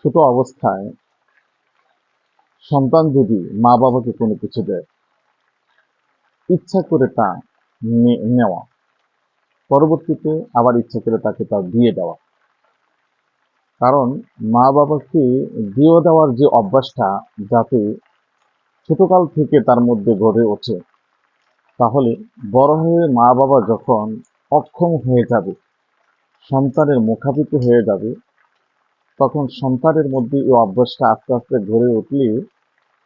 ছোট অবস্থায় সন্তান যদি মা বাবাকে কোনো কিছু দেয়, ইচ্ছা করে তা নেওয়া, পরবর্তীতে আবার ইচ্ছা করে তাকে তা দিয়ে দেওয়া। কারণ মা বাবাকে দিয়ে দেওয়ার যে অভ্যাসটা যাতে ছোটকাল থেকে তার মধ্যে গড়ে ওঠে, তাহলে বড় হয়ে মা বাবা যখন অক্ষম হয়ে যাবে, সন্তানের মুখাপেক্ষী হয়ে যাবে, তখন সন্তানের মধ্যে এই অভ্যাসটা আস্তে আস্তে গড়ে উঠলে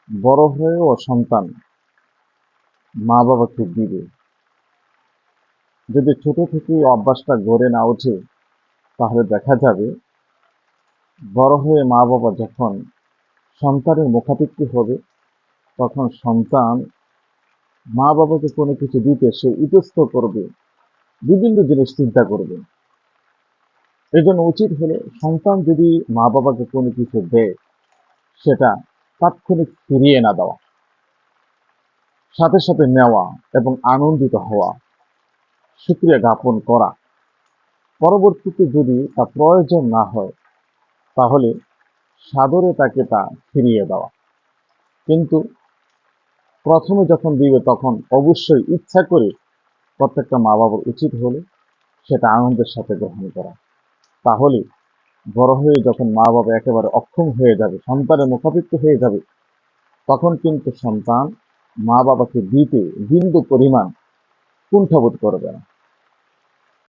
বড় হয়েও সন্তান মা বাবাকে দিবে। যদি ছোট থেকে এই অভ্যাসটা গড়ে না ওঠে, তাহলে দেখা যাবে বড় হয়ে মা বাবা যখন সন্তানের মুখাপেক্ষী হবে, তখন সন্তান মা বাবাকে কোনো কিছু দিতে সে ইতস্তত করবে, বিভিন্ন জিনিস চিন্তা করবে। এই জন্য উচিত হলো সন্তান যদি মা বাবাকে কোনো কিছু দেয়, সেটা তাৎক্ষণিক ফিরিয়ে না দেওয়া, সাথে সাথে নেওয়া এবং আনন্দিত হওয়া, শুকরিয়া জ্ঞাপন করা। পরবর্তীতে যদি তা প্রয়োজন না হয়, তাহলে সাদরে তাকে তা ফিরিয়ে দেওয়া। কিন্তু প্রথমে যখন দিবে তখন অবশ্যই ইচ্ছা করে প্রত্যেকটা মা বাবার উচিত হলো সেটা আনন্দের সাথে গ্রহণ করা। তাহলে বড় হয়ে যখন মা বাবা একেবারে অক্ষম হয়ে যাবে, সন্তানের মুখাপেক্ষী হয়ে যাবে, তখন কিন্তু সন্তান মা বাবাকে দিতে বিন্দু পরিমাণ কুণ্ঠাবোধ করবে না।